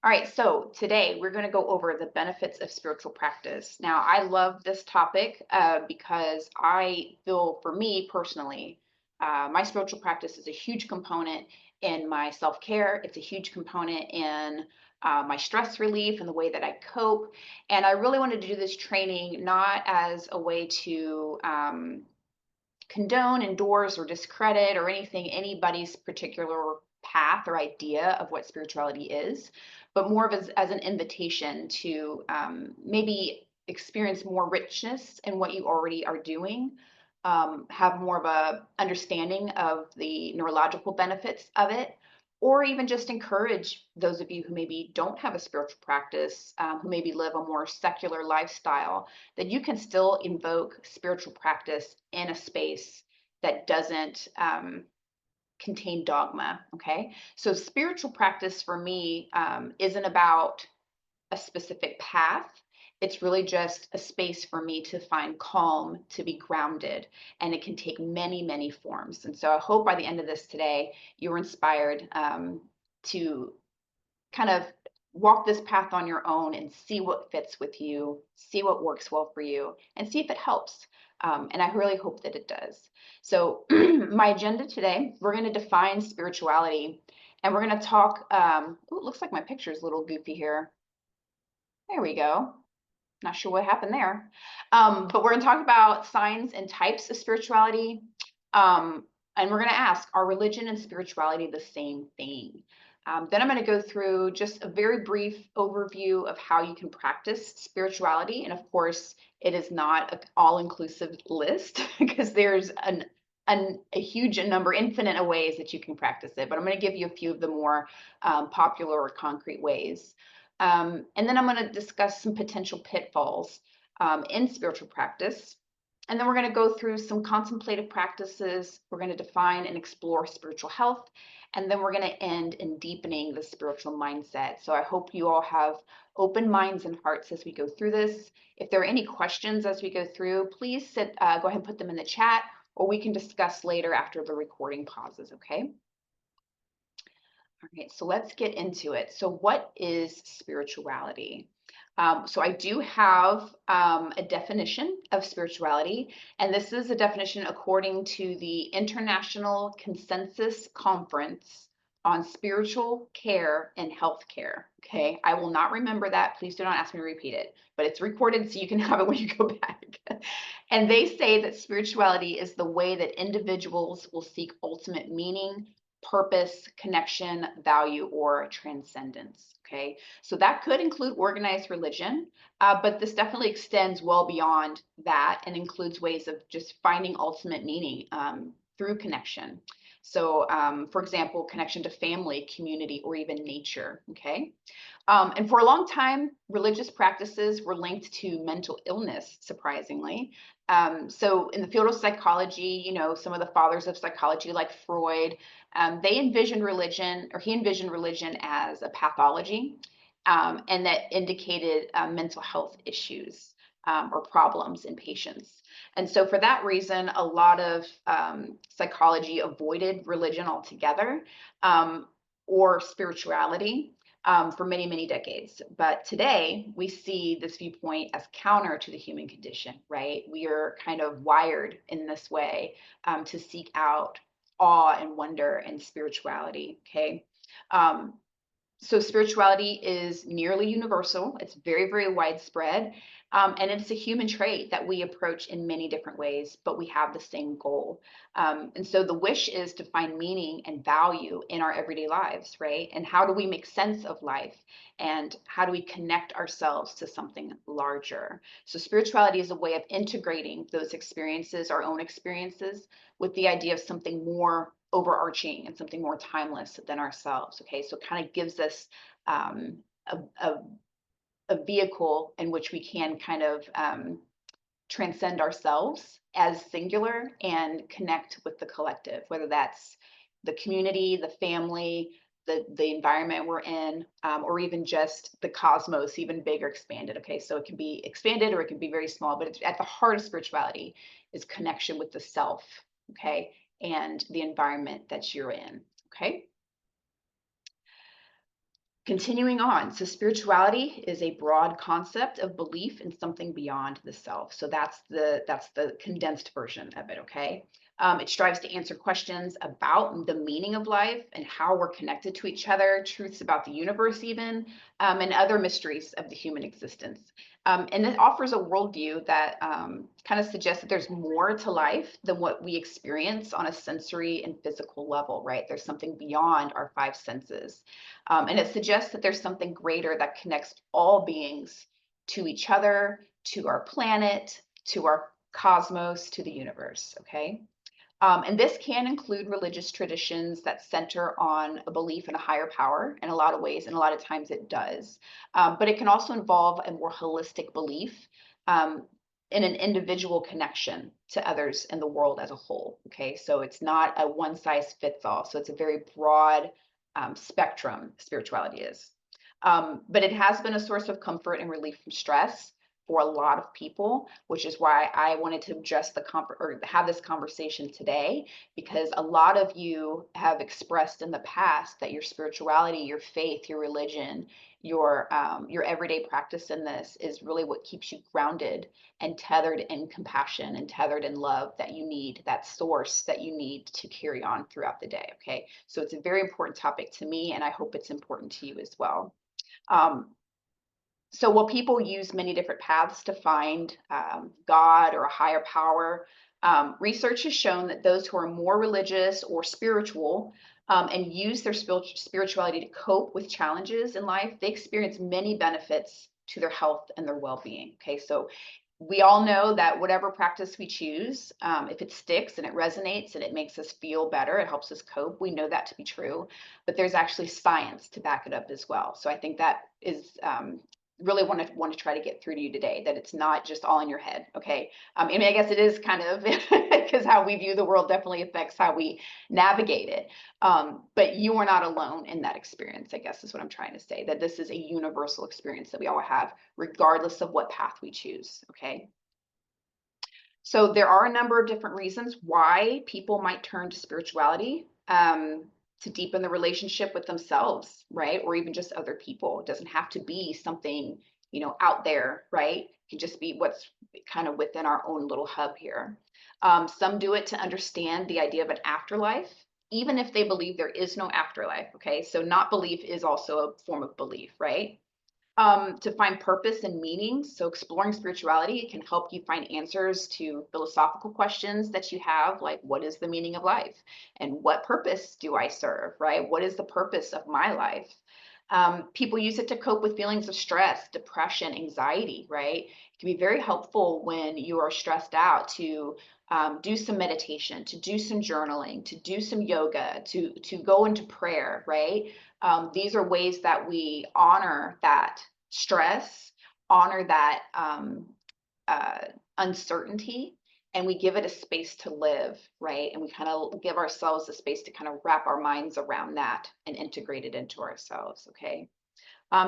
All right, so today we're going to go over the benefits of spiritual practice. Now, I love this topic because I feel, for me personally, my spiritual practice is a huge component in my self care. It's a huge component in my stress relief and the way that I cope. And I really wanted to do this training not as a way to condone, endorse, or discredit or anything, anybody's particular path or idea of what spirituality is, but more of as an invitation to maybe experience more richness in what you already are doing, have more of a understanding of the neurological benefits of it, or even just encourage those of you who maybe don't have a spiritual practice, who maybe live a more secular lifestyle, that you can still invoke spiritual practice in a space that doesn't contain dogma. Okay. So, spiritual practice for me isn't about a specific path. It's really just a space for me to find calm, to be grounded, and it can take many, many forms. And so, I hope by the end of this today, you're inspired to kind of walk this path on your own and see what fits with you, see what works well for you, and see if it helps. And I really hope that it does. So, my agenda today, we're going to define spirituality and we're going to talk. Ooh, it looks like my picture is a little goofy here. There we go. Not sure what happened there. But we're going to talk about signs and types of spirituality. And we're going to ask, are religion and spirituality the same thing? Then I'm going to go through just a very brief overview of how you can practice spirituality. And of course, it is not an all-inclusive list because there's a huge number, infinite of ways that you can practice it. But I'm going to give you a few of the more popular or concrete ways. And then I'm going to discuss some potential pitfalls in spiritual practice. And then we're going to go through some contemplative practices. We're going to define and explore spiritual health. And then we're going to end in deepening the spiritual mindset. So I hope you all have open minds and hearts as we go through this. If there are any questions as we go through, please go ahead and put them in the chat, or we can discuss later after the recording pauses, okay? All right, so let's get into it. So what is spirituality? So I do have a definition of spirituality, and this is a definition according to the International Consensus Conference on Spiritual Care and Healthcare. Okay, I will not remember that. Please do not ask me to repeat it, but it's recorded so you can have it when you go back. And they say that spirituality is the way that individuals will seek ultimate meaning, purpose, connection, value, or transcendence. Okay, so that could include organized religion, but this definitely extends well beyond that and includes ways of just finding ultimate meaning through connection. So, for example, connection to family, community, or even nature. Okay. And for a long time, religious practices were linked to mental illness, surprisingly. So in the field of psychology, you know, some of the fathers of psychology like Freud, they envisioned religion, or he envisioned religion as a pathology, and that indicated mental health issues or problems in patients. And so for that reason, a lot of psychology avoided religion altogether, or spirituality, for many, many decades. But today we see this viewpoint as counter to the human condition, right? We are kind of wired in this way to seek out awe and wonder and spirituality. Okay. So spirituality is nearly universal. It's very, very widespread. And it's a human trait that we approach in many different ways, but we have the same goal. And so the wish is to find meaning and value in our everyday lives, right? And how do we make sense of life? And how do we connect ourselves to something larger? So spirituality is a way of integrating those experiences, our own experiences, with the idea of something more overarching and something more timeless than ourselves. Okay, so it kind of gives us a, a, a vehicle in which we can kind of transcend ourselves as singular and connect with the collective, whether that's the community, the family, the environment we're in, or even just the cosmos, even bigger, expanded. Okay, so it can be expanded or it can be very small, but it's at the heart of spirituality is connection with the self. Okay, and the environment that you're in. Okay. Continuing on, so spirituality is a broad concept of belief in something beyond the self. So that's the condensed version of it. Okay, it strives to answer questions about the meaning of life and how we're connected to each other, truths about the universe, even and other mysteries of the human existence. And it offers a worldview that kind of suggests that there's more to life than what we experience on a sensory and physical level. Right? There's something beyond our five senses. And it suggests that there's something greater that connects all beings to each other, to our planet, to our cosmos, to the universe. Okay. And this can include religious traditions that center on a belief in a higher power in a lot of ways, and a lot of times it does. But it can also involve a more holistic belief um, in an individual connection to others in the world as a whole. Okay, so it's not a one size fits all. So it's a very broad spectrum, spirituality is. But it has been a source of comfort and relief from stress for a lot of people, which is why I wanted to address or have this conversation today, because a lot of you have expressed in the past that your spirituality, your faith, your religion, your everyday practice in this is really what keeps you grounded and tethered in compassion and tethered in love that you need, that source that you need to carry on throughout the day. Okay, so it's a very important topic to me, and I hope it's important to you as well. Um, so while people use many different paths to find God or a higher power, research has shown that those who are more religious or spiritual and use their spirituality to cope with challenges in life, they experience many benefits to their health and their well-being. Okay, so we all know that whatever practice we choose, if it sticks and it resonates and it makes us feel better, it helps us cope. We know that to be true, but there's actually science to back it up as well. So I think that is really want to try to get through to you today, that it's not just all in your head. Okay, I mean, I guess it is kind of because how we view the world definitely affects how we navigate it. But you are not alone in that experience, I guess is what I'm trying to say, that this is a universal experience that we all have, regardless of what path we choose. Okay. So there are a number of different reasons why people might turn to spirituality to deepen the relationship with themselves, right? Or even just other people. It doesn't have to be something, out there, right? It can just be what's kind of within our own little hub here. Some do it to understand the idea of an afterlife, even if they believe there is no afterlife. Okay. So not belief is also a form of belief, right? To find purpose and meaning. So exploring spirituality can help you find answers to philosophical questions that you have, like what is the meaning of life and what purpose do I serve, right? What is the purpose of my life? People use it to cope with feelings of stress, depression, anxiety, right? It can be very helpful when you are stressed out to do some meditation, to do some journaling, to do some yoga, to go into prayer, right? These are ways that we honor that stress, honor that uh, uncertainty, and we give it a space to live, right? And we kind of give ourselves a space to kind of wrap our minds around that and integrate it into ourselves, okay?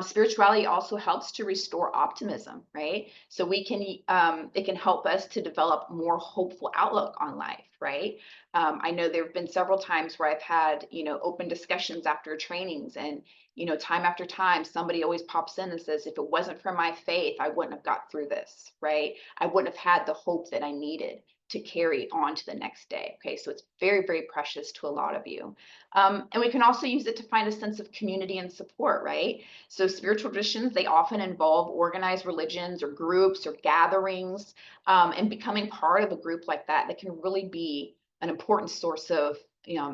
Spirituality also helps to restore optimism, right? So it can help us to develop more hopeful outlook on life, right? I know there have been several times where I've had, open discussions after trainings, and, time after time, somebody always pops in and says, if it wasn't for my faith, I wouldn't have got through this, right? I wouldn't have had the hope that I needed to carry on to the next day. Okay, so it's very, very precious to a lot of you. And we can also use it to find a sense of community and support, right? So spiritual traditions, they often involve organized religions or groups or gatherings, and becoming part of a group like that can really be an important source of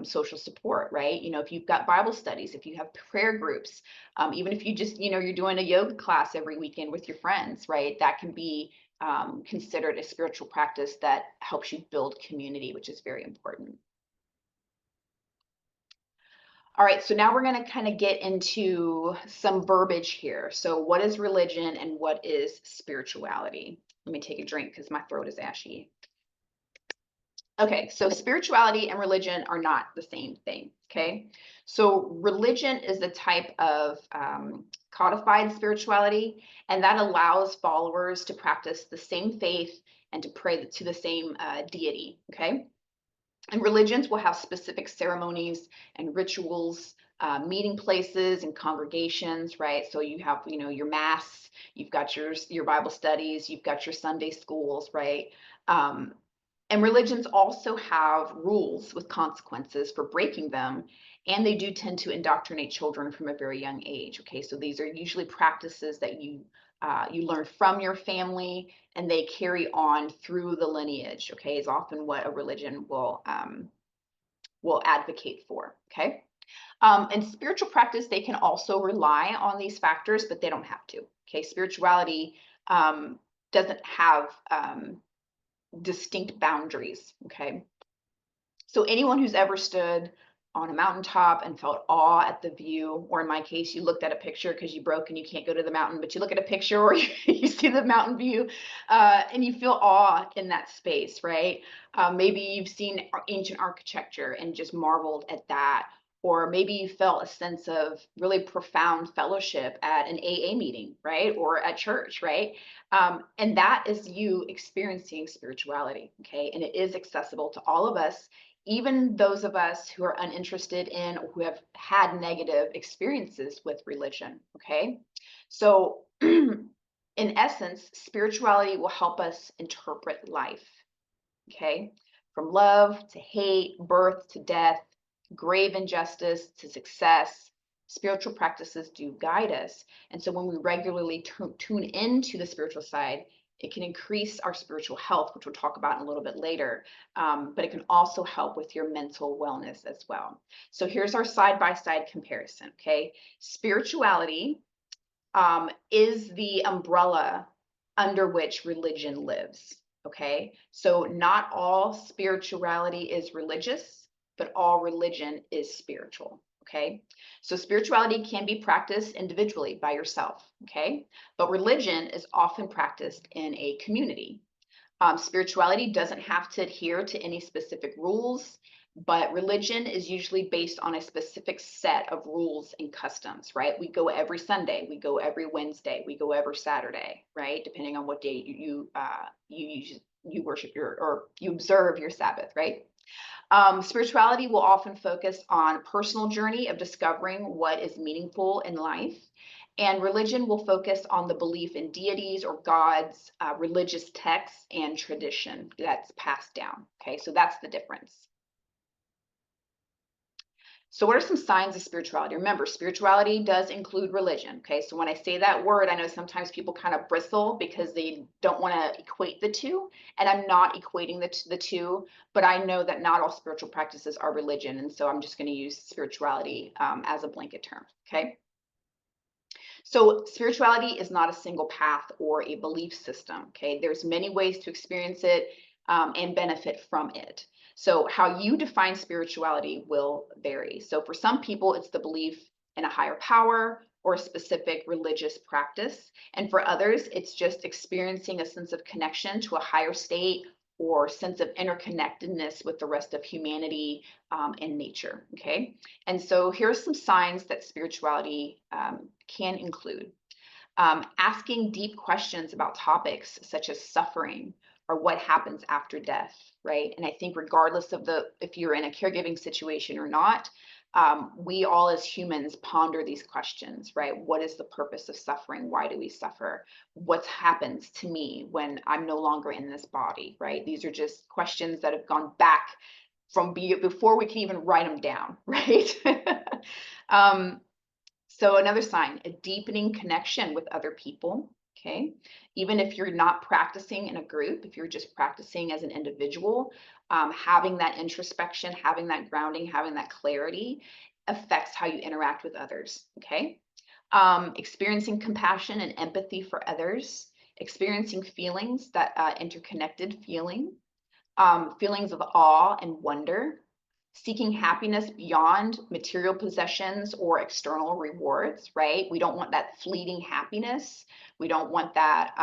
social support, right? If you've got Bible studies, if you have prayer groups, even if you just, you're doing a yoga class every weekend with your friends, right? That can be considered a spiritual practice that helps you build community, which is very important. All right, so now we're going to kind of get into some verbiage here. So what is religion and what is spirituality? Let me take a drink because my throat is ashy. Okay, so spirituality and religion are not the same thing, okay? So religion is a type of codified spirituality, and that allows followers to practice the same faith and to pray to the same deity, okay? And religions will have specific ceremonies and rituals meeting places and congregations, right? So you have, your mass, you've got your Bible studies, you've got your Sunday schools, right? Um, and religions also have rules with consequences for breaking them, and they do tend to indoctrinate children from a very young age. Okay, so these are usually practices that you learn from your family, and they carry on through the lineage. Okay, is often what a religion will advocate for. Okay. And spiritual practice, they can also rely on these factors, but they don't have to. Okay, spirituality doesn't have distinct boundaries. Okay, so anyone who's ever stood on a mountaintop and felt awe at the view, or in my case, you looked at a picture because you broke and you can't go to the mountain, but you look at a picture or you see the mountain view and you feel awe in that space, right? Maybe you've seen ancient architecture and just marveled at that. Or maybe you felt a sense of really profound fellowship at an AA meeting, right? Or at church, right? And that is you experiencing spirituality, okay? And it is accessible to all of us, even those of us who are uninterested in or who have had negative experiences with religion, okay? So, in essence, spirituality will help us interpret life, okay? From love to hate, birth to death, grave injustice to success, spiritual practices do guide us. And so when we regularly tune into the spiritual side, it can increase our spiritual health, which we'll talk about in a little bit later, but it can also help with your mental wellness as well. So here's our side-by-side comparison, okay? Spirituality is the umbrella under which religion lives. Okay, so not all spirituality is religious, but all religion is spiritual. Okay, so spirituality can be practiced individually by yourself. Okay, but religion is often practiced in a community. Spirituality doesn't have to adhere to any specific rules, but religion is usually based on a specific set of rules and customs, right? We go every Sunday, we go every Wednesday, we go every Saturday, right? Depending on what day you worship or you observe your Sabbath, right? Spirituality will often focus on personal journey of discovering what is meaningful in life. And religion will focus on the belief in deities or gods, religious texts, and tradition that's passed down. Okay, so that's the difference. So what are some signs of spirituality? Remember, spirituality does include religion. Okay, so when I say that word, I know sometimes people kind of bristle because they don't want to equate the two. And I'm not equating the two, but I know that not all spiritual practices are religion. And so I'm just going to use spirituality as a blanket term. Okay. So spirituality is not a single path or a belief system. Okay, there's many ways to experience it and benefit from it. So how you define spirituality will vary. So for some people, it's the belief in a higher power or a specific religious practice. And for others, it's just experiencing a sense of connection to a higher state or sense of interconnectedness with the rest of humanity and nature. Okay, and so here are some signs that spirituality can include. Asking deep questions about topics such as suffering or what happens after death, right? And I think regardless of if you're in a caregiving situation or not, we all as humans ponder these questions, right? What is the purpose of suffering? Why do we suffer? What happens to me when I'm no longer in this body, right? These are just questions that have gone back from before we can even write them down, right? So another sign, a deepening connection with other people, okay? Even if you're not practicing in a group, if you're just practicing as an individual, having that introspection, having that grounding, having that clarity affects how you interact with others, okay? Experiencing compassion and empathy for others, experiencing feelings that interconnected feeling, feelings of awe and wonder, seeking happiness beyond material possessions or external rewards, right? We don't want that fleeting happiness. We don't want that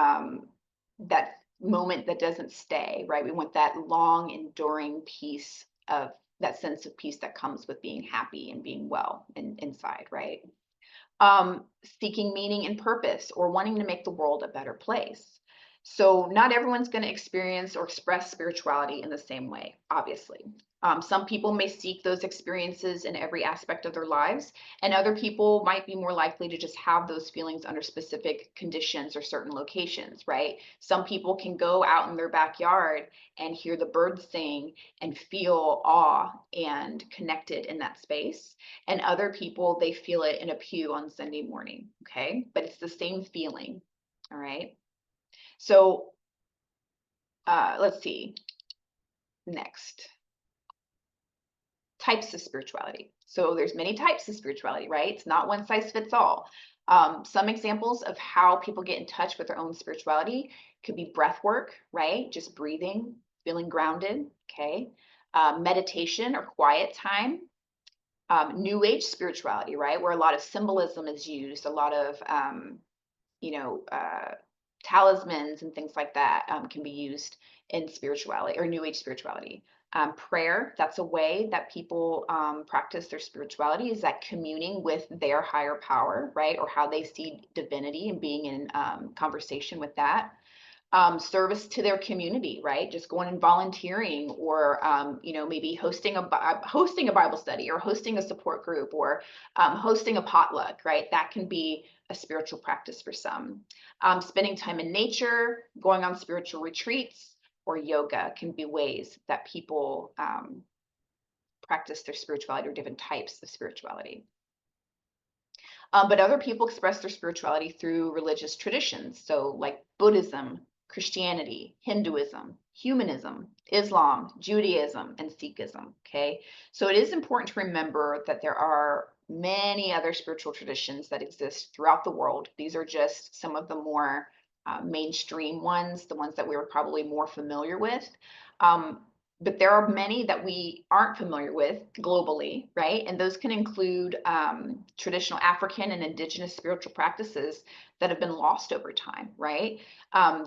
that moment that doesn't stay, right? We want that long enduring peace of that sense of peace that comes with being happy and being well inside, right? Seeking meaning and purpose or wanting to make the world a better place. So not everyone's going to experience or express spirituality in the same way, obviously. Some people may seek those experiences in every aspect of their lives, and other people might be more likely to just have those feelings under specific conditions or certain locations, right? Some people can go out in their backyard and hear the birds sing and feel awe and connected in that space. And other people, they feel it in a pew on Sunday morning, okay? But it's the same feeling, all right? So let's see, next. Types of spirituality. So there's many types of spirituality, right? It's not one size fits all. Some examples of how people get in touch with their own spirituality could be breath work, right? Just breathing, feeling grounded, okay? Meditation or quiet time. New age spirituality, right? Where a lot of symbolism is used, a lot of, you know, talismans and things like that can be used in spirituality or new age spirituality. Prayer, that's a way that people practice their spirituality, is that communing with their higher power, right? Or how they see divinity and being in conversation with that. Service to their community, right? Just going and volunteering, or maybe hosting a Bible study, or hosting a support group, or hosting a potluck, right? That can be a spiritual practice for some. Spending time in nature, going on spiritual retreats, or yoga can be ways that people practice their spirituality, or different types of spirituality. But other people express their spirituality through religious traditions. So like Buddhism, Christianity, Hinduism, humanism, Islam, Judaism, and Sikhism, okay? So it is important to remember that there are many other spiritual traditions that exist throughout the world. These are just some of the more mainstream ones, the ones that we were probably more familiar with. But there are many that we aren't familiar with globally, right? And those can include traditional African and indigenous spiritual practices that have been lost over time, right?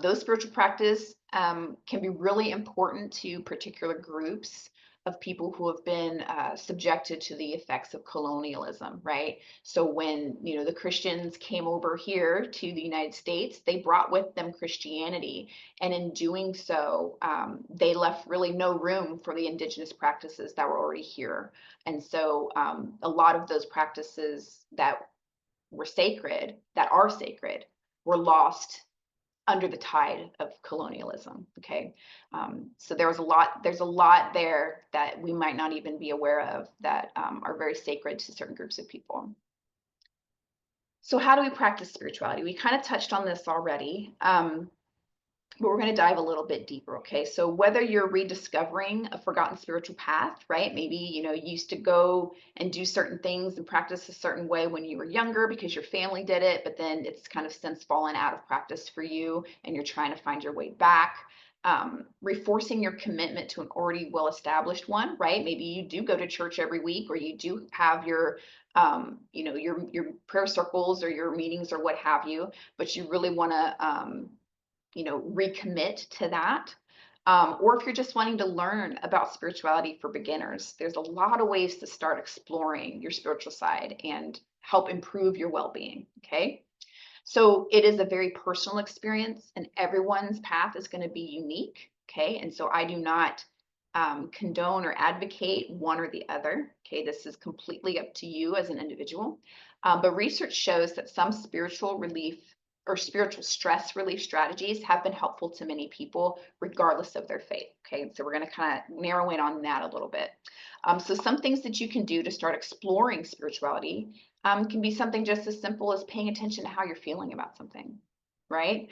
Those spiritual practices can be really important to particular groups of people who have been subjected to the effects of colonialism, right? So when, the Christians came over here to the United States, they brought with them Christianity. And in doing so, they left really no room for the indigenous practices that were already here. And so a lot of those practices that are sacred, were lost under the tide of colonialism. Okay. So there's a lot there that we might not even be aware of that are very sacred to certain groups of people. So how do we practice spirituality? We kind of touched on this already. But we're going to dive a little bit deeper, okay? So whether you're rediscovering a forgotten spiritual path, right? Maybe, you used to go and do certain things and practice a certain way when you were younger because your family did it, but then it's kind of since fallen out of practice for you and you're trying to find your way back. Reinforcing your commitment to an already well-established one, right? Maybe you do go to church every week, or you do have your your prayer circles or your meetings or what have you, but you really want to recommit to that. Or if you're just wanting to learn about spirituality for beginners, there's a lot of ways to start exploring your spiritual side and help improve your well-being, okay? So it is a very personal experience, and everyone's path is going to be unique, okay? And so I do not condone or advocate one or the other, okay? This is completely up to you as an individual. But research shows that some spiritual relief or spiritual stress relief strategies have been helpful to many people, regardless of their faith. Okay, so we're going to kind of narrow in on that a little bit. So some things that you can do to start exploring spirituality can be something just as simple as paying attention to how you're feeling about something, right?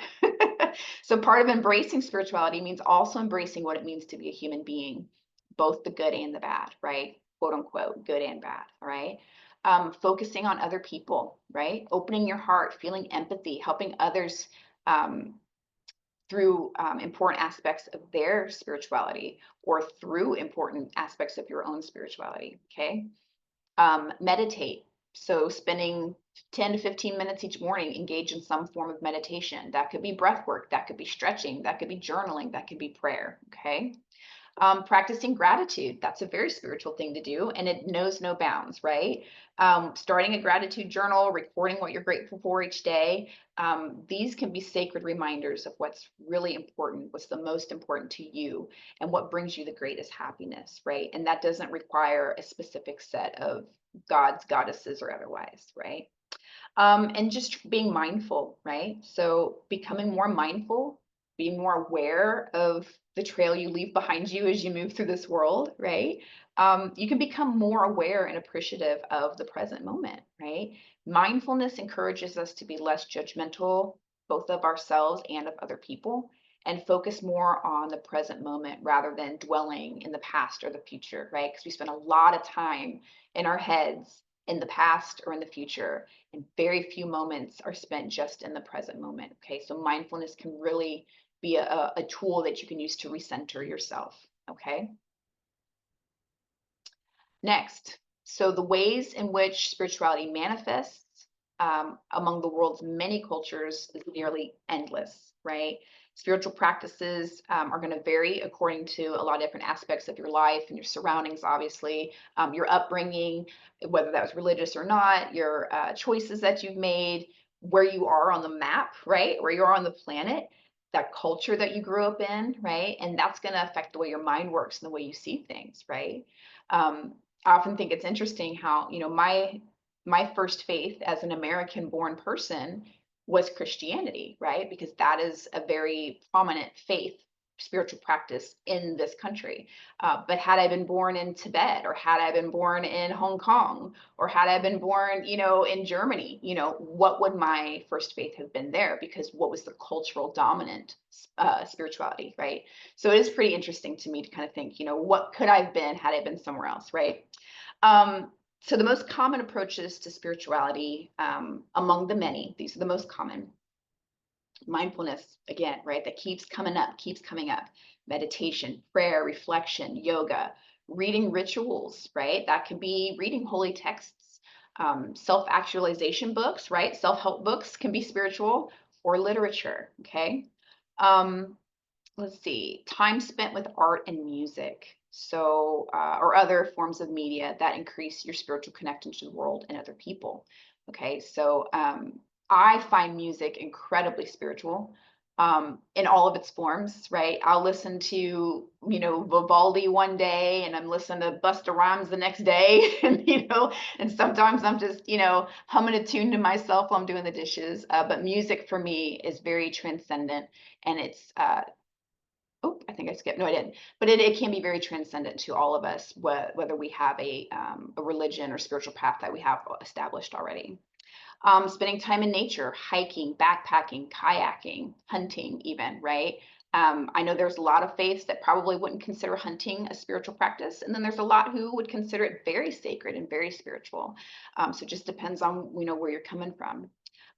So part of embracing spirituality means also embracing what it means to be a human being, both the good and the bad, right? Quote unquote, good and bad, all right? Focusing on other people, right? Opening your heart, feeling empathy, helping others through important aspects of their spirituality, or through important aspects of your own spirituality, okay? Meditate. So spending 10 to 15 minutes each morning, engage in some form of meditation. That could be breath work, that could be stretching, that could be journaling, that could be prayer, okay? Practicing gratitude, that's a very spiritual thing to do, and it knows no bounds, right? Starting a gratitude journal, recording what you're grateful for each day. These can be sacred reminders of what's really important, what's the most important to you, and what brings you the greatest happiness, right? And that doesn't require a specific set of gods, goddesses, or otherwise, right? And just being mindful, right? So becoming more mindful, being more aware of the trail you leave behind you as you move through this world, right? You can become more aware and appreciative of the present moment, right? Mindfulness encourages us to be less judgmental, both of ourselves and of other people, and focus more on the present moment rather than dwelling in the past or the future, right? Because we spend a lot of time in our heads in the past or in the future, and very few moments are spent just in the present moment. Okay, so mindfulness can really be a tool that you can use to recenter yourself. Okay, next, so the ways in which spirituality manifests among the world's many cultures is nearly endless, right? Spiritual practices are going to vary according to a lot of different aspects of your life and your surroundings, obviously, your upbringing, whether that was religious or not, your choices that you've made, where you are on the map, right? Where you are on the planet, that culture that you grew up in, right? And that's going to affect the way your mind works and the way you see things, right? Um, I often think it's interesting how, my first faith as an American born person was Christianity, right? Because that is a very prominent faith, spiritual practice in this country. But had I been born in Tibet, or had I been born in Hong Kong, or had I been born, in Germany, what would my first faith have been there? Because what was the cultural dominant spirituality, right? So it is pretty interesting to me to kind of think, what could I have been had I been somewhere else, right? So the most common approaches to spirituality, among the many, these are the most common. Mindfulness, again, right? That keeps coming up, keeps coming up. Meditation, prayer, reflection, yoga, reading rituals, right? That could be reading holy texts, self-actualization books, right? Self-help books can be spiritual, or literature, okay? Um, let's see, time spent with art and music. So, or other forms of media that increase your spiritual connection to the world and other people. Okay, so I find music incredibly spiritual, in all of its forms, right? I'll listen to, Vivaldi one day, and I'm listening to Busta Rhymes the next day, and, and sometimes I'm just, humming a tune to myself while I'm doing the dishes. But music for me is very transcendent, and it's oh, I think I skipped. No, I didn't. But it can be very transcendent to all of us, whether we have a religion or spiritual path that we have established already. Spending time in nature, hiking, backpacking, kayaking, hunting, even, right? I know there's a lot of faiths that probably wouldn't consider hunting a spiritual practice, and then there's a lot who would consider it very sacred and very spiritual. So it just depends on where you're coming from.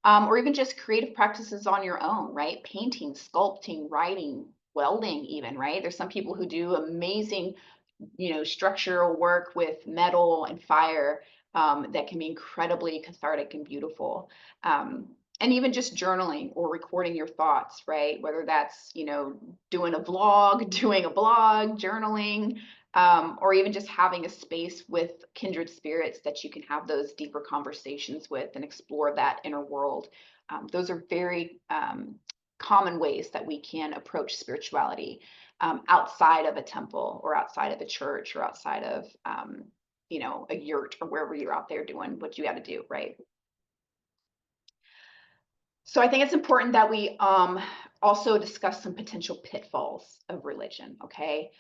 Or even just creative practices on your own, right? Painting, sculpting, writing, welding, even, right? There's some people who do amazing, structural work with metal and fire, that can be incredibly cathartic and beautiful. And even just journaling or recording your thoughts, right? Whether that's, doing a vlog, doing a blog, journaling, or even just having a space with kindred spirits that you can have those deeper conversations with and explore that inner world. Those are very common ways that we can approach spirituality, outside of a temple or outside of a church or outside of, a yurt or wherever you're out there doing what you got to do, right? So I think it's important that we also discuss some potential pitfalls of religion, okay?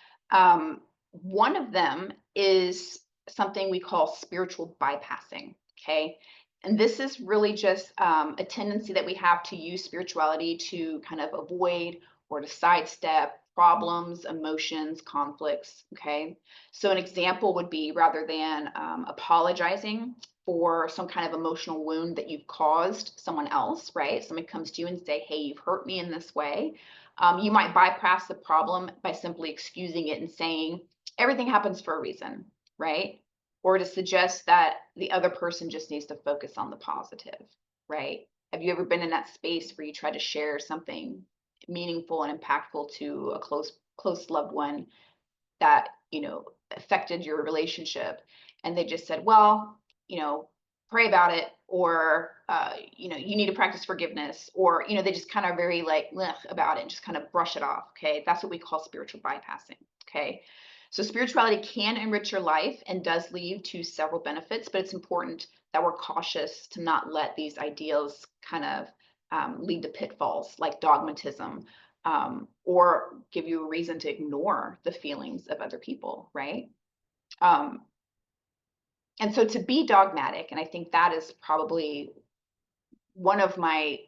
One of them is something we call spiritual bypassing, okay? And this is really just a tendency that we have to use spirituality to kind of avoid or to sidestep problems, emotions, conflicts, okay? So an example would be, rather than apologizing for some kind of emotional wound that you've caused someone else, right? Somebody comes to you and say, hey, you've hurt me in this way. You might bypass the problem by simply excusing it and saying, everything happens for a reason, right? Or to suggest that the other person just needs to focus on the positive, right? Have you ever been in that space where you try to share something meaningful and impactful to a close loved one, that, affected your relationship. And they just said, well, pray about it, or, you need to practice forgiveness, or, they just kind of very like "Blech" about it and just kind of brush it off. Okay. That's what we call spiritual bypassing. Okay. So spirituality can enrich your life and does lead to several benefits, but it's important that we're cautious to not let these ideals kind of lead to pitfalls like dogmatism, or give you a reason to ignore the feelings of other people, right? Um, and so to be dogmatic, and I think that is probably one of my,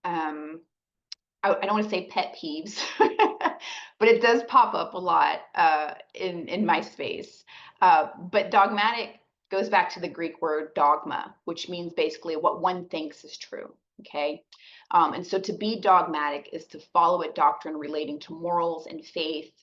um, I don't want to say pet peeves, but it does pop up a lot in my space. But dogmatic goes back to the Greek word dogma, which means basically what one thinks is true. Okay. And so to be dogmatic is to follow a doctrine relating to morals and faith,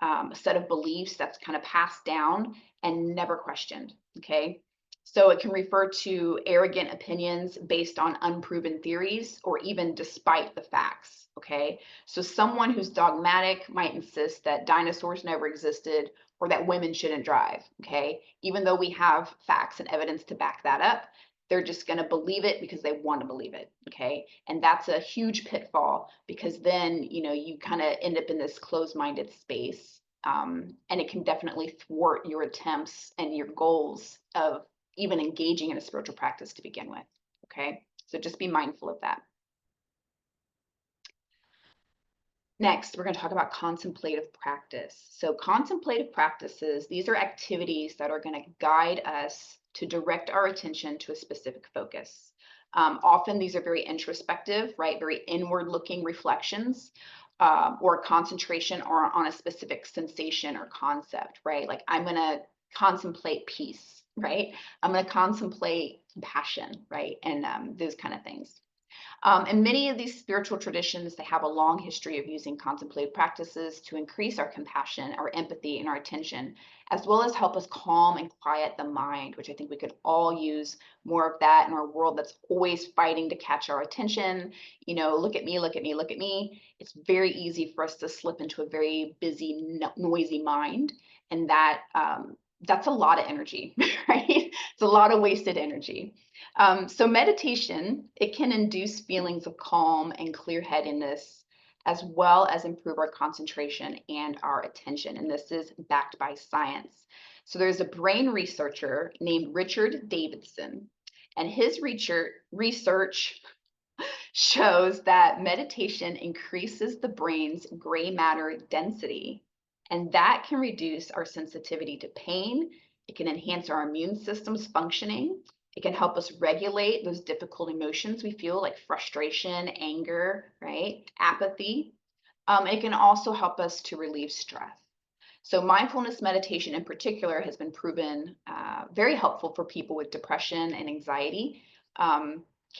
a set of beliefs that's kind of passed down and never questioned. Okay. So it can refer to arrogant opinions based on unproven theories or even despite the facts. Okay. So someone who's dogmatic might insist that dinosaurs never existed or that women shouldn't drive. Okay. Even though we have facts and evidence to back that up, they're just going to believe it because they want to believe it. Okay. And that's a huge pitfall, because then, you kind of end up in this closed-minded space. And it can definitely thwart your attempts and your goals of even engaging in a spiritual practice to begin with. Okay. So just be mindful of that. Next, we're going to talk about contemplative practice. So contemplative practices, these are activities that are going to guide us to direct our attention to a specific focus. Often these are very introspective, right? Very inward looking reflections, or concentration or on a specific sensation or concept, right? Like I'm going to contemplate peace, right? I'm going to contemplate compassion, right? And those kind of things. And many of these spiritual traditions, they have a long history of using contemplative practices to increase our compassion, our empathy, and our attention, as well as help us calm and quiet the mind, which I think we could all use more of that in our world that's always fighting to catch our attention. Look at me, look at me, look at me. It's very easy for us to slip into a very busy, noisy mind. And that's a lot of energy, right? It's a lot of wasted energy. So meditation, it can induce feelings of calm and clear-headedness, as well as improve our concentration and our attention. And this is backed by science. So there's a brain researcher named Richard Davidson, and his research shows that meditation increases the brain's gray matter density, and that can reduce our sensitivity to pain. It can enhance our immune system's functioning. It can help us regulate those difficult emotions we feel, like frustration, anger, right? Apathy. It can also help us to relieve stress. So mindfulness meditation in particular has been proven very helpful for people with depression and anxiety,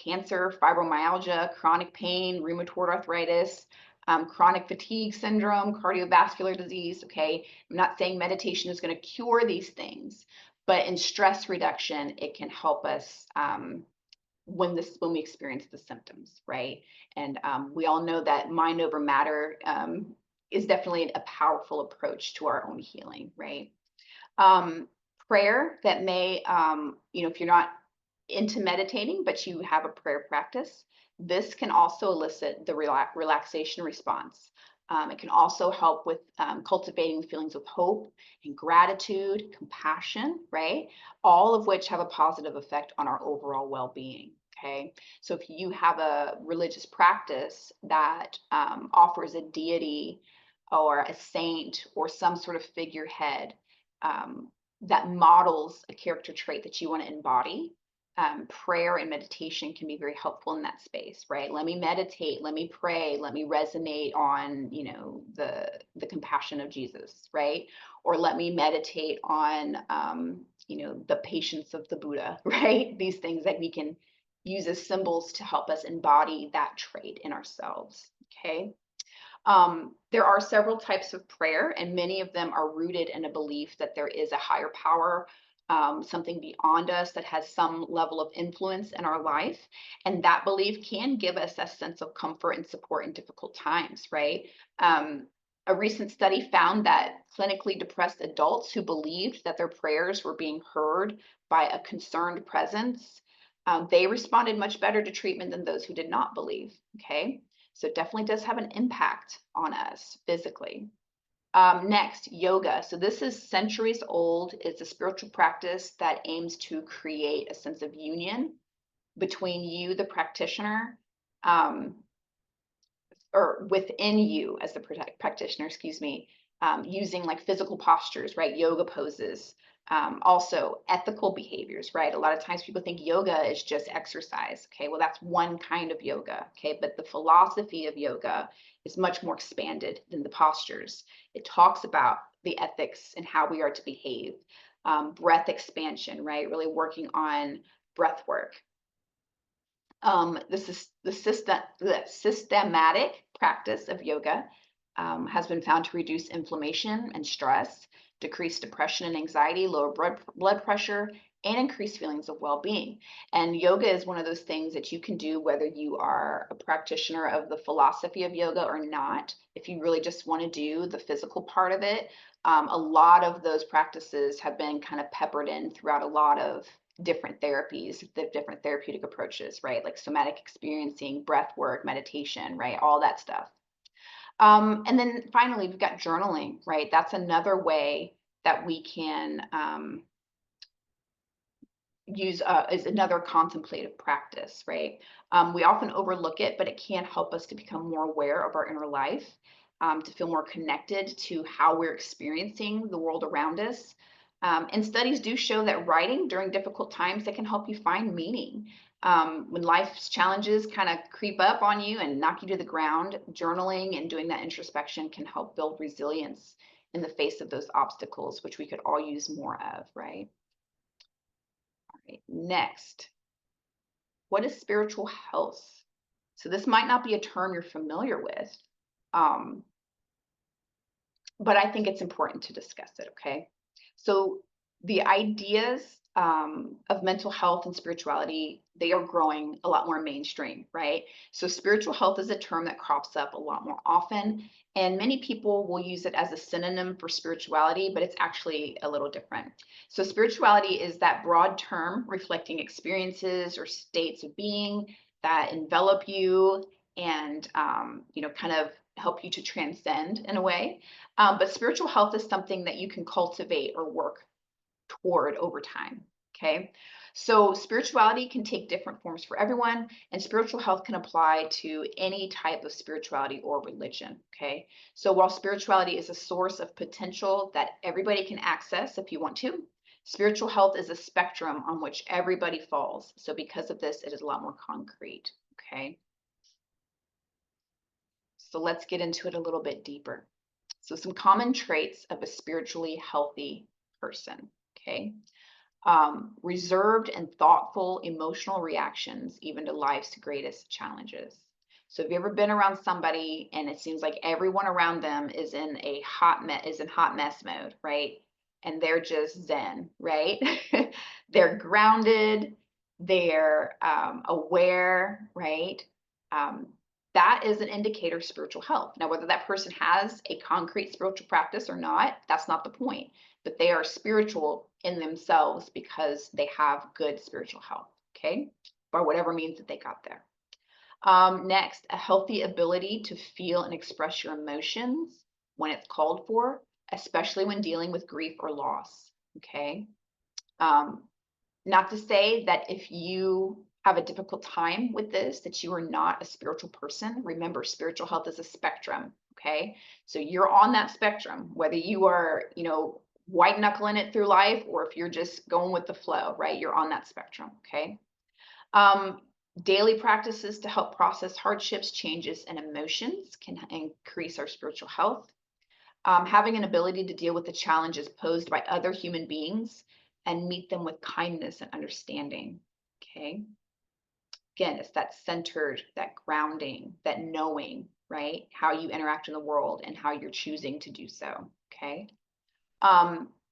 cancer, fibromyalgia, chronic pain, rheumatoid arthritis, chronic fatigue syndrome, cardiovascular disease. Okay, I'm not saying meditation is going to cure these things, but in stress reduction, it can help us when we experience the symptoms, right? And we all know that mind over matter is definitely a powerful approach to our own healing, right? Prayer that may, if you're not into meditating, but you have a prayer practice, this can also elicit the relaxation response. It can also help with cultivating feelings of hope and gratitude, compassion, right? All of which have a positive effect on our overall well-being. Okay, so if you have a religious practice that offers a deity or a saint or some sort of figurehead that models a character trait that you want to embody, prayer and meditation can be very helpful in that space, right? Let me meditate, let me pray, let me resonate on, the compassion of Jesus, right? Or let me meditate on, the patience of the Buddha, right? These things that we can use as symbols to help us embody that trait in ourselves, okay? There are several types of prayer, and many of them are rooted in a belief that there is a higher power, something beyond us that has some level of influence in our life. And that belief can give us a sense of comfort and support in difficult times, right? A recent study found that clinically depressed adults who believed that their prayers were being heard by a concerned presence, they responded much better to treatment than those who did not believe. Okay, so it definitely does have an impact on us physically. Next, yoga. So this is centuries old. It's a spiritual practice that aims to create a sense of union between you, the practitioner, um, or within you as the practitioner, excuse me, using like physical postures, right? Yoga poses. Also ethical behaviors, right? A lot of times people think yoga is just exercise. Okay, well, that's one kind of yoga. Okay, but the philosophy of yoga is much more expanded than the postures. It talks about the ethics and how we are to behave, breath expansion, right? Really working on breath work. This is the systematic practice of yoga has been found to reduce inflammation and stress, decrease depression and anxiety, lower blood pressure, and increase feelings of well-being. And yoga is one of those things that you can do whether you are a practitioner of the philosophy of yoga or not. If you really just want to do the physical part of it, a lot of those practices have been kind of peppered in throughout a lot of different therapies, the different therapeutic approaches, right? Like somatic experiencing, breath work, meditation, right? All that stuff. And then finally, we've got journaling, right? That's another way that we can use is another contemplative practice, right? We often overlook it, but it can help us to become more aware of our inner life, to feel more connected to how we're experiencing the world around us. And studies do show that writing during difficult times that can help you find meaning. When life's challenges kind of creep up on you and knock you to the ground, journaling and doing that introspection can help build resilience in the face of those obstacles, which we could all use more of, right? All right, next, what is spiritual health? So this might not be a term you're familiar with, um, but I think it's important to discuss it, okay? So the ideas of mental health and spirituality, they are growing a lot more mainstream, right? So spiritual health is a term that crops up a lot more often, and many people will use it as a synonym for spirituality, but it's actually a little different. So spirituality is that broad term reflecting experiences or states of being that envelop you and kind of help you to transcend in a way. But spiritual health is something that you can cultivate or work toward over time. Okay. So spirituality can take different forms for everyone, and spiritual health can apply to any type of spirituality or religion. Okay. So while spirituality is a source of potential that everybody can access if you want to, spiritual health is a spectrum on which everybody falls. So because of this, it is a lot more concrete. Okay. So let's get into it a little bit deeper. So some common traits of a spiritually healthy person, okay? Reserved and thoughtful emotional reactions, even to life's greatest challenges. So have you ever been around somebody and it seems like everyone around them is in hot mess mode, right? And they're just zen, right? They're grounded, they're aware, right? Um, that is an indicator of spiritual health. Now, whether that person has a concrete spiritual practice or not, that's not the point. But they are spiritual in themselves because they have good spiritual health, okay? By whatever means that they got there. Next, a healthy ability to feel and express your emotions when it's called for, especially when dealing with grief or loss, okay? Not to say that if you have a difficult time with this, that you are not a spiritual person. Remember, spiritual health is a spectrum, okay? So you're on that spectrum, whether you are, white knuckling it through life or if you're just going with the flow, right? You're on that spectrum, okay? Daily practices to help process hardships, changes, and emotions can increase our spiritual health. Having an ability to deal with the challenges posed by other human beings and meet them with kindness and understanding, okay? Again, it's that centered, that grounding, that knowing, right? How you interact in the world and how you're choosing to do so, okay?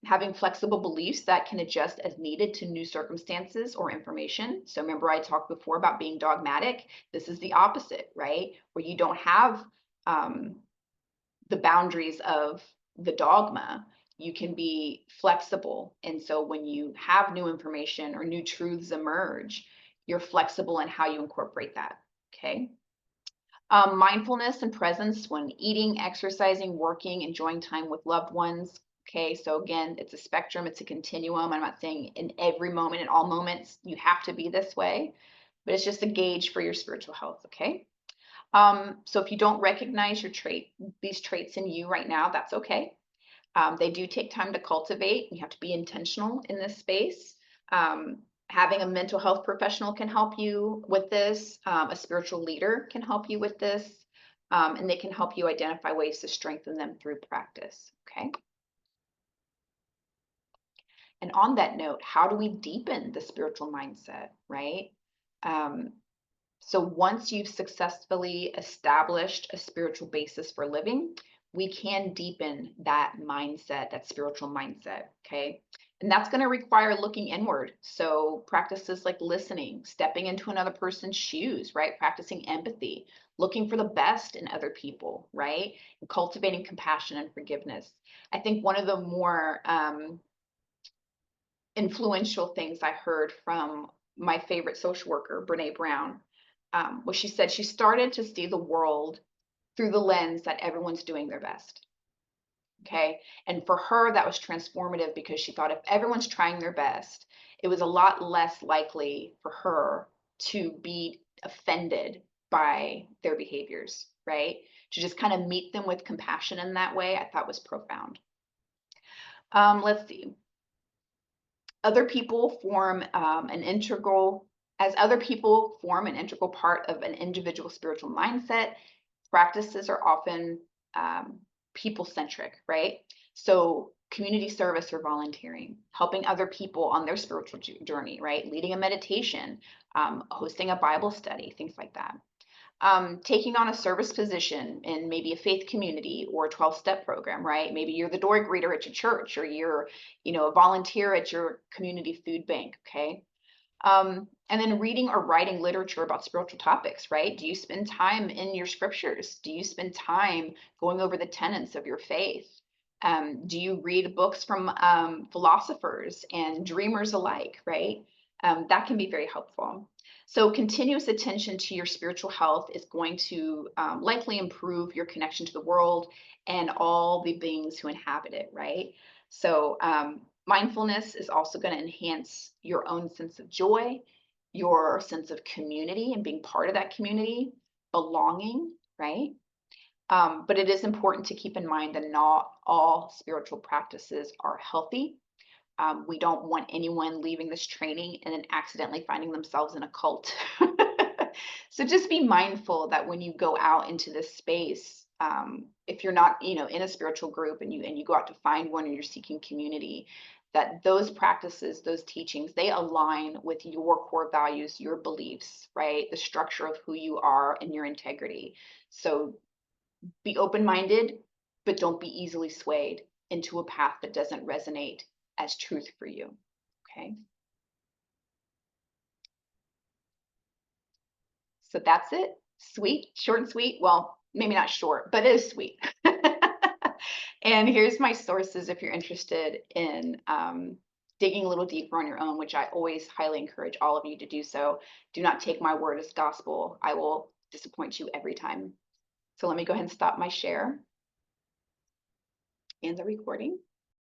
Having flexible beliefs that can adjust as needed to new circumstances or information. So remember I talked before about being dogmatic. This is the opposite, right? Where you don't have the boundaries of the dogma. You can be flexible. And so when you have new information or new truths emerge, you're flexible in how you incorporate that. Okay. Mindfulness and presence when eating, exercising, working, enjoying time with loved ones. Okay, so again, it's a spectrum, it's a continuum. I'm not saying in every moment, in all moments, you have to be this way, but it's just a gauge for your spiritual health. Okay. So if you don't recognize these traits in you right now, that's okay. They do take time to cultivate. You have to be intentional in this space. Having a mental health professional can help you with this. A spiritual leader can help you with this. And they can help you identify ways to strengthen them through practice. Okay. And on that note, how do we deepen the spiritual mindset, right? So once you've successfully established a spiritual basis for living, we can deepen that mindset, that spiritual mindset. Okay. And that's going to require looking inward. So practices like listening, stepping into another person's shoes, right? Practicing empathy, looking for the best in other people, right? And cultivating compassion and forgiveness. I think one of the more influential things I heard from my favorite social worker, Brene Brown, was she said she started to see the world through the lens that everyone's doing their best. Okay. And for her, that was transformative because she thought if everyone's trying their best, it was a lot less likely for her to be offended by their behaviors, right? To just kind of meet them with compassion in that way, I thought was profound. Let's see. Other people form an integral, as other people form an integral part of an individual spiritual mindset, practices are often people-centric, right? So community service or volunteering, helping other people on their spiritual journey, right? Leading a meditation, hosting a Bible study, things like that. Taking on a service position in maybe a faith community or a 12-step program, right? Maybe you're the door greeter at your church, or you're, a volunteer at your community food bank, okay? And then reading or writing literature about spiritual topics, right? Do you spend time in your scriptures? Do you spend time going over the tenets of your faith? Do you read books from philosophers and dreamers alike, right? That can be very helpful. So continuous attention to your spiritual health is going to likely improve your connection to the world and all the beings who inhabit it, right? So mindfulness is also going to enhance your own sense of joy, your sense of community and being part of that community, belonging, right? But it is important to keep in mind that not all spiritual practices are healthy. We don't want anyone leaving this training and then accidentally finding themselves in a cult. So just be mindful that when you go out into this space, if you're not, in a spiritual group and you go out to find one and you're seeking community, that those practices, those teachings, they align with your core values, your beliefs, right? The structure of who you are and your integrity. So be open-minded, but don't be easily swayed into a path that doesn't resonate as truth for you. Okay. So that's it. Sweet, short and sweet. Well, maybe not short, but it is sweet. And here's my sources if you're interested in digging a little deeper on your own, which I always highly encourage all of you to do so. Do not take my word as gospel. I will disappoint you every time. So let me go ahead and stop my share and the recording.